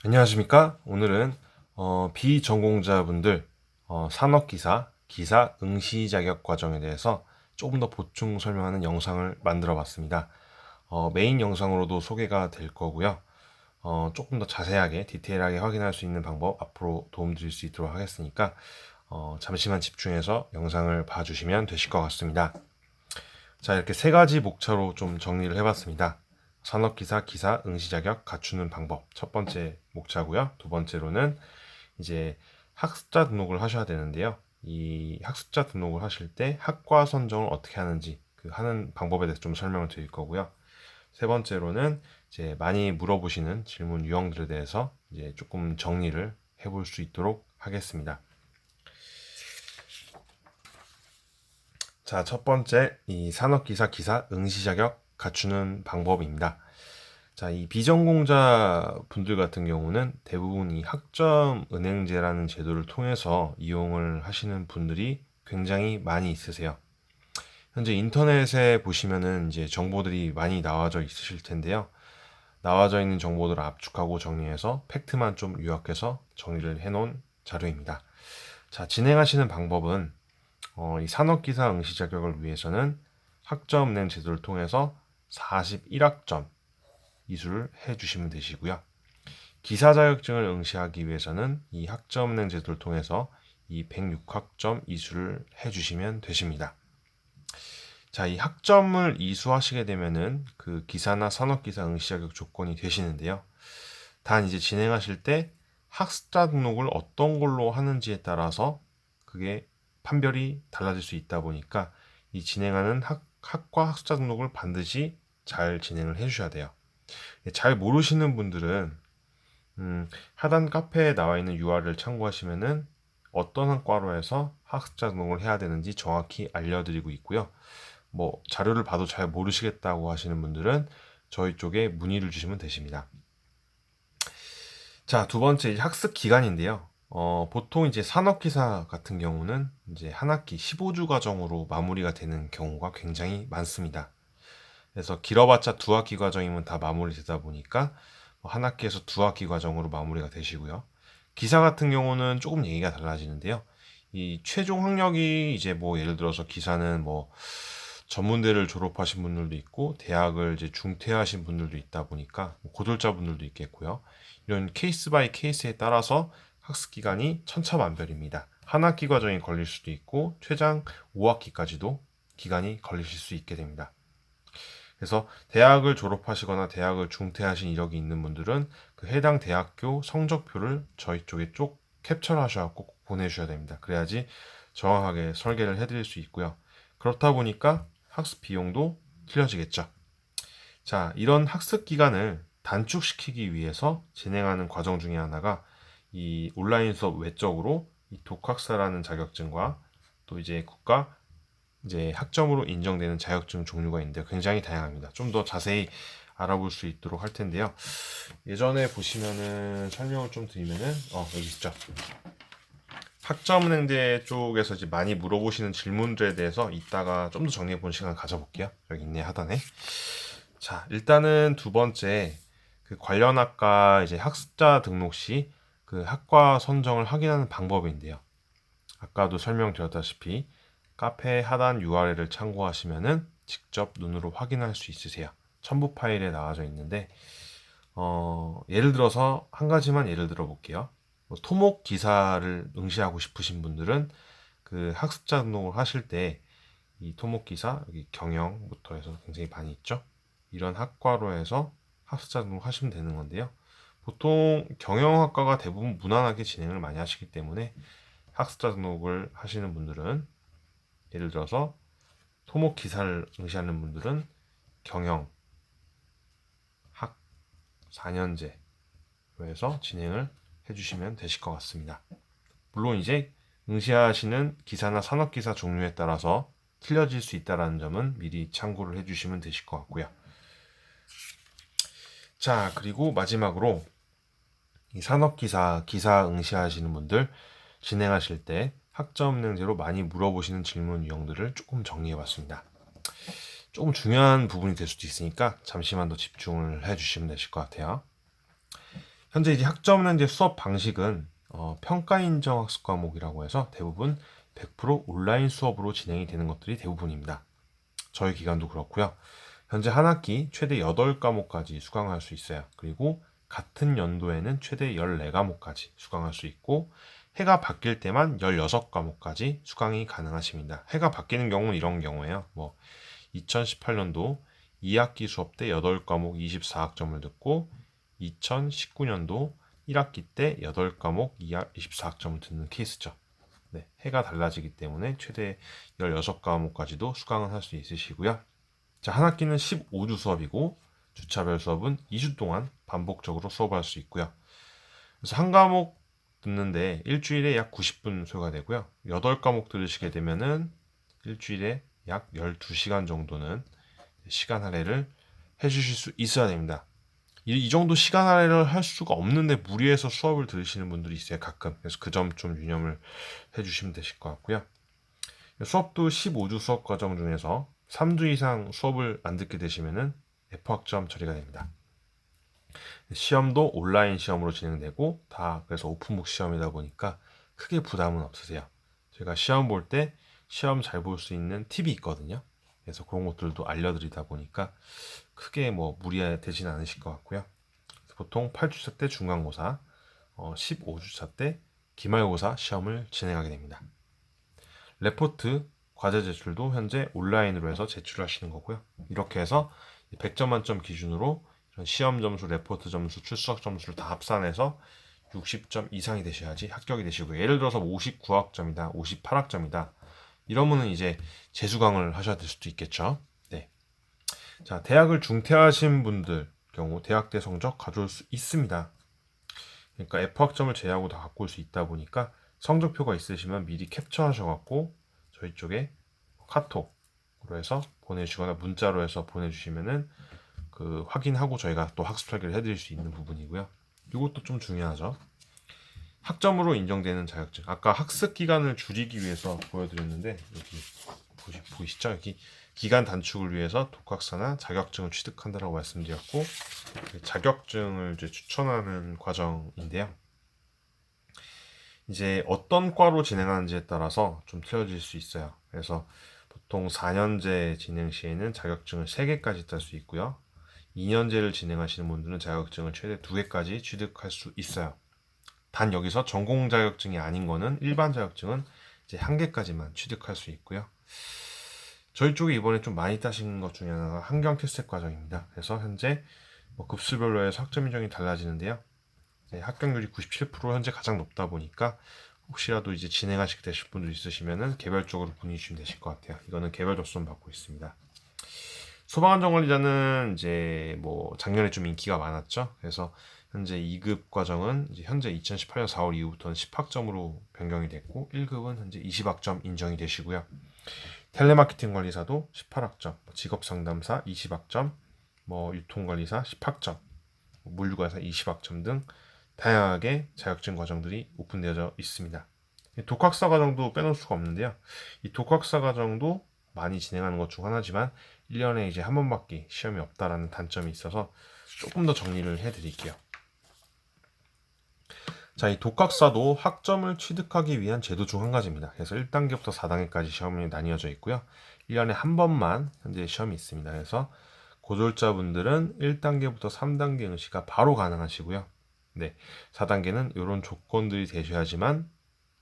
안녕하십니까? 오늘은 비전공자분들 산업기사, 기사 응시 자격 과정에 대해서 조금 더 보충 설명하는 영상을 만들어 봤습니다. 메인 영상으로도 소개가 될 거고요. 조금 더 자세하게 디테일하게 확인할 수 있는 방법 앞으로 도움 드릴 수 있도록 하겠으니까 잠시만 집중해서 영상을 봐주시면 되실 것 같습니다. 자, 이렇게 세 가지 목차로 좀 정리를 해봤습니다. 산업기사, 기사, 응시 자격 갖추는 방법. 첫 번째 목차고요. 두 번째로는 이제 학습자 등록을 하셔야 되는데요. 이 학습자 등록을 하실 때 학과 선정을 어떻게 하는지 그 하는 방법에 대해서 좀 설명을 드릴 거고요. 세 번째로는 이제 많이 물어보시는 질문 유형들에 대해서 이제 조금 정리를 해볼 수 있도록 하겠습니다. 자, 첫 번째, 이 산업기사, 기사, 응시 자격 갖추는 방법입니다. 자, 이 비전공자 분들 같은 경우는 대부분 이 학점은행제라는 제도를 통해서 이용을 하시는 분들이 굉장히 많이 있으세요. 현재 인터넷에 보시면은 이제 정보들이 많이 나와져 있으실 텐데요. 나와져 있는 정보들을 압축하고 정리해서 팩트만 좀 요약해서 정리를 해놓은 자료입니다. 자, 진행하시는 방법은 이 산업기사 응시 자격을 위해서는 학점은행 제도를 통해서 41학점 이수를 해주시면 되시고요. 기사 자격증을 응시하기 위해서는 이 학점은행 제도를 통해서 이 106학점 이수를 해주시면 되십니다. 자, 이 학점을 이수하시게 되면은 그 기사나 산업기사 응시 자격 조건이 되시는데요. 단 이제 진행하실 때 학습자 등록을 어떤 걸로 하는지에 따라서 그게 판별이 달라질 수 있다 보니까 이 진행하는 학과 학습자 등록을 반드시 잘 진행을 해주셔야 돼요. 잘 모르시는 분들은 하단 카페에 나와 있는 URL을 참고하시면은 어떤 학과로 해서 학습자 등록을 해야 되는지 정확히 알려드리고 있고요. 뭐 자료를 봐도 잘 모르시겠다고 하시는 분들은 저희 쪽에 문의를 주시면 되십니다. 자, 두 번째 이제 학습 기간인데요. 보통 이제 산업기사 같은 경우는 이제 한 학기 15주 과정으로 마무리가 되는 경우가 굉장히 많습니다. 그래서 길어봤자 두 학기 과정이면 다 마무리되다 보니까 한 학기에서 두 학기 과정으로 마무리가 되시고요. 기사 같은 경우는 조금 얘기가 달라지는데요. 이 최종 학력이 이제 뭐 예를 들어서 기사는 뭐 전문대를 졸업하신 분들도 있고 대학을 이제 중퇴하신 분들도 있다 보니까 고졸자 분들도 있겠고요. 이런 케이스 바이 케이스에 따라서 학습 기간이 천차만별입니다. 한 학기 과정이 걸릴 수도 있고 최장 5학기까지도 기간이 걸리실 수 있게 됩니다. 그래서 대학을 졸업하시거나 대학을 중퇴하신 이력이 있는 분들은 그 해당 대학교 성적표를 저희 쪽에 쭉 캡처를 하셔서 꼭 보내주셔야 됩니다. 그래야지 정확하게 설계를 해드릴 수 있고요. 그렇다 보니까 학습 비용도 틀려지겠죠. 자, 이런 학습 기간을 단축시키기 위해서 진행하는 과정 중에 하나가 이 온라인 수업 외적으로 이 독학사라는 자격증과 또 이제 국가 이제 학점으로 인정되는 자격증 종류가 있는데 굉장히 다양합니다. 좀 더 자세히 알아볼 수 있도록 할 텐데요. 예전에 보시면은 설명을 좀 드리면은 여기 있죠. 학점은행제 쪽에서 이제 많이 물어보시는 질문들에 대해서 이따가 좀 더 정리해 본 시간 가져볼게요. 여기 있네 하단에. 자, 일단은 두 번째 그 관련 학과 이제 학습자 등록 시 그 학과 선정을 확인하는 방법인데요. 아까도 설명드렸다시피 카페 하단 URL을 참고하시면은 직접 눈으로 확인할 수 있으세요. 첨부 파일에 나와져 있는데 예를 들어서 한 가지만 예를 들어 볼게요. 뭐 토목 기사를 응시하고 싶으신 분들은 그 학습자 등록을 하실 때 이 토목 기사 여기 경영부터 해서 굉장히 많이 있죠. 이런 학과로 해서 학습자 등록 하시면 되는 건데요. 보통 경영학과가 대부분 무난하게 진행을 많이 하시기 때문에 학습자 등록을 하시는 분들은 예를 들어서 토목 기사를 응시하는 분들은 경영 학 4년제로 해서 진행을 해주시면 되실 것 같습니다. 물론 이제 응시하시는 기사나 산업기사 종류에 따라서 틀려질 수 있다는 점은 미리 참고를 해주시면 되실 것 같고요. 자, 그리고 마지막으로 이 산업기사, 기사 응시하시는 분들 진행하실 때 학점은행제로 많이 물어보시는 질문 유형들을 조금 정리해봤습니다. 조금 중요한 부분이 될 수도 있으니까 잠시만 더 집중을 해주시면 되실 것 같아요. 현재 이제 학점은 이제 수업 방식은 평가 인정 학습 과목이라고 해서 대부분 100% 온라인 수업으로 진행이 되는 것들이 대부분입니다. 저희 기간도 그렇고요. 현재 한 학기 최대 8과목까지 수강할 수 있어요. 그리고 같은 연도에는 최대 14과목까지 수강할 수 있고 해가 바뀔 때만 16과목까지 수강이 가능하십니다. 해가 바뀌는 경우는 이런 경우에요. 2018년도 2학기 수업 때 8과목 24학점을 듣고 2019년도 1학기 때 8과목 24학점을 듣는 케이스죠. 네, 해가 달라지기 때문에 최대 16과목까지도 수강을 할 수 있으시고요. 자, 한 학기는 15주 수업이고 주차별 수업은 2주 동안 반복적으로 수업할 수 있고요. 그래서 한 과목 듣는데 일주일에 약 90분 소요가 되고요. 8과목 들으시게 되면은 일주일에 약 12시간 정도는 시간 할애를 해주실 수 있어야 됩니다. 이 정도 시간 할애를 할 수가 없는데 무리해서 수업을 들으시는 분들이 있어요, 가끔. 그래서 그 점 좀 유념을 해주시면 되실 것 같고요. 수업도 15주 수업 과정 중에서 3주 이상 수업을 안 듣게 되시면은 F학점 처리가 됩니다. 시험도 온라인 시험으로 진행되고 다 그래서 오픈북 시험이다 보니까 크게 부담은 없으세요. 제가 시험 볼 때 시험 잘 볼 수 있는 팁이 있거든요. 그래서 그런 것들도 알려드리다 보니까 크게 무리되진 않으실 것 같고요. 보통 8주차 때 중간고사, 15주차 때 기말고사 시험을 진행하게 됩니다. 레포트, 과제 제출도 현재 온라인으로 해서 제출하시는 거고요. 이렇게 해서 100점 만점 기준으로 시험 점수, 레포트 점수, 출석 점수를 다 합산해서 60점 이상이 되셔야지 합격이 되시고요. 예를 들어서 59학점이다, 58학점이다. 이러면은 이제 재수강을 하셔야 될 수도 있겠죠. 네. 자, 대학을 중퇴하신 분들 경우 대학 때 성적 가져올 수 있습니다. 그러니까 F학점을 제외하고 다 갖고 올 수 있다 보니까 성적표가 있으시면 미리 캡처하셔갖고 저희 쪽에 카톡으로 해서 보내주거나 문자로 해서 보내주시면은 그 확인하고 저희가 또 학습 설계를 해드릴 수 있는 부분이고요. 이것도 좀 중요하죠. 학점으로 인정되는 자격증. 아까 학습 기간을 줄이기 위해서 보여드렸는데 여기 보이시죠? 여기 기간 단축을 위해서 독학사나 자격증을 취득한다라고 말씀드렸고 자격증을 이제 추천하는 과정인데요. 이제 어떤 과로 진행하는지에 따라서 좀 틀려질 수 있어요. 그래서 보통 4년제 진행 시에는 자격증을 3개까지 딸 수 있고요. 2년제를 진행하시는 분들은 자격증을 최대 2개까지 취득할 수 있어요. 단 여기서 전공 자격증이 아닌 거는 일반 자격증은 이제 1개까지만 취득할 수 있고요. 저희 쪽에 이번에 좀 많이 따신 것 중에 하나가 환경 채색 과정입니다. 그래서 현재 급수별로 해서 학점 인정이 달라지는데요. 합격률이 97% 현재 가장 높다 보니까 혹시라도 이제 진행하시게 되실 분들 있으시면은 개별적으로 문의 주시면 되실 것 같아요. 이거는 개별 접수만 받고 있습니다. 소방안전관리자는 이제 작년에 좀 인기가 많았죠. 그래서 현재 2급 과정은 이제 현재 2018년 4월 이후부터는 10학점으로 변경이 됐고 1급은 현재 20학점 인정이 되시고요. 텔레마케팅 관리사도 18학점, 직업상담사 20학점, 유통관리사 10학점, 물류관리사 20학점 등 다양하게 자격증 과정들이 오픈되어 있습니다. 독학사 과정도 빼놓을 수가 없는데요. 이 독학사 과정도 많이 진행하는 것 중 하나지만 1년에 이제 한 번밖에 시험이 없다라는 단점이 있어서 조금 더 정리를 해드릴게요. 자, 이 독학사도 학점을 취득하기 위한 제도 중 한 가지입니다. 그래서 1단계부터 4단계까지 시험이 나뉘어져 있고요. 1년에 한 번만 현재 시험이 있습니다. 그래서 고졸자분들은 1단계부터 3단계 응시가 바로 가능하시고요. 네, 4단계는 이런 조건들이 되셔야지만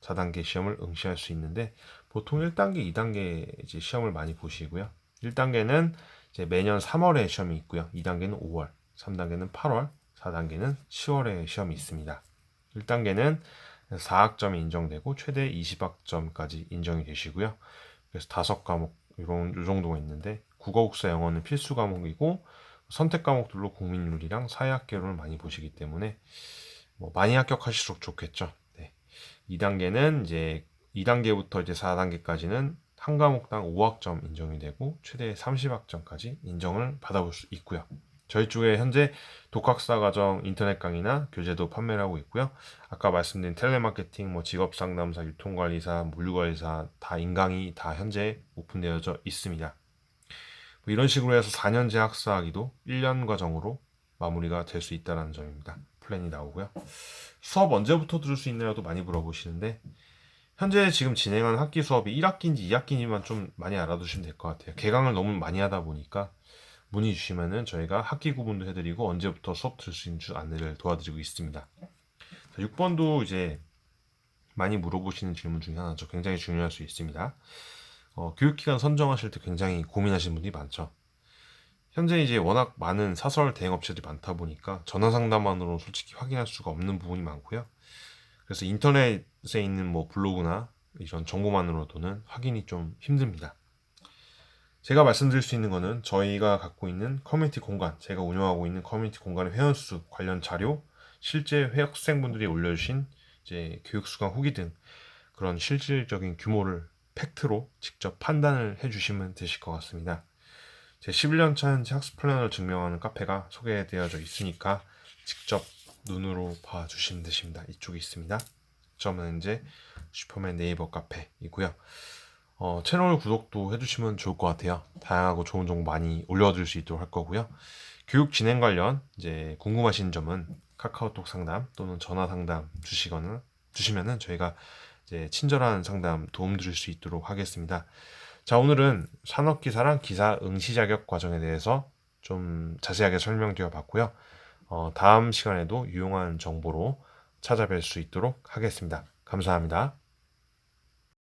4단계 시험을 응시할 수 있는데 보통 1단계, 2단계 이제 시험을 많이 보시고요. 1단계는 이제 매년 3월에 시험이 있고요. 2단계는 5월, 3단계는 8월, 4단계는 10월에 시험이 있습니다. 1단계는 4학점이 인정되고 최대 20학점까지 인정이 되시고요. 그래서 5과목 요 정도가 있는데 국어, 국사, 영어는 필수 과목이고 선택 과목들로 국민윤리랑 사회학개론을 많이 보시기 때문에 많이 합격하실수록 좋겠죠. 네. 2단계는 이제 2단계부터 이제 4단계까지는 한 과목당 5학점 인정이 되고 최대 30학점까지 인정을 받아볼 수 있고요. 저희 쪽에 현재 독학사 과정 인터넷 강의나 교재도 판매를 하고 있고요. 아까 말씀드린 텔레마케팅, 직업상담사, 유통관리사, 물류관리사 다 인강의 다 현재 오픈되어져 있습니다. 이런 식으로 해서 4년제 학사학위도 1년 과정으로 마무리가 될 수 있다는 점입니다. 플랜이 나오고요. 수업 언제부터 들을 수 있나요도 많이 물어보시는데 현재 지금 진행하는 학기 수업이 1학기인지 2학기인지만 좀 많이 알아두시면 될 것 같아요. 개강을 너무 많이 하다 보니까 문의 주시면은 저희가 학기 구분도 해드리고 언제부터 수업 들을 수 있는 줄 안내를 도와드리고 있습니다. 6번도 이제 많이 물어보시는 질문 중에 하나죠. 굉장히 중요할 수 있습니다. 교육기관 선정하실 때 굉장히 고민하시는 분들이 많죠. 현재 이제 워낙 많은 사설 대행업체들이 많다 보니까 전화 상담만으로 솔직히 확인할 수가 없는 부분이 많고요. 그래서 인터넷에 있는 뭐 블로그나 이런 정보만으로도는 확인이 좀 힘듭니다. 제가 말씀드릴 수 있는 거는 저희가 갖고 있는 커뮤니티 공간, 제가 운영하고 있는 커뮤니티 공간의 회원수 관련 자료, 실제 학생분들이 올려주신 이제 교육수강 후기 등 그런 실질적인 규모를 팩트로 직접 판단을 해주시면 되실 것 같습니다. 제 11년차 현재 학습 플랜을 증명하는 카페가 소개되어져 있으니까 직접 눈으로 봐주시면 되십니다. 이쪽에 있습니다. 점은 이제 슈퍼맨 네이버 카페이고요. 채널 구독도 해주시면 좋을 것 같아요. 다양하고 좋은 정보 많이 올려드릴 수 있도록 할 거고요. 교육 진행 관련 이제 궁금하신 점은 카카오톡 상담 또는 전화 상담 주시면은 저희가 이제 친절한 상담 도움 드릴 수 있도록 하겠습니다. 자, 오늘은 산업기사랑 기사 응시 자격 과정에 대해서 좀 자세하게 설명드려 봤고요. 다음 시간에도 유용한 정보로 찾아뵐 수 있도록 하겠습니다. 감사합니다.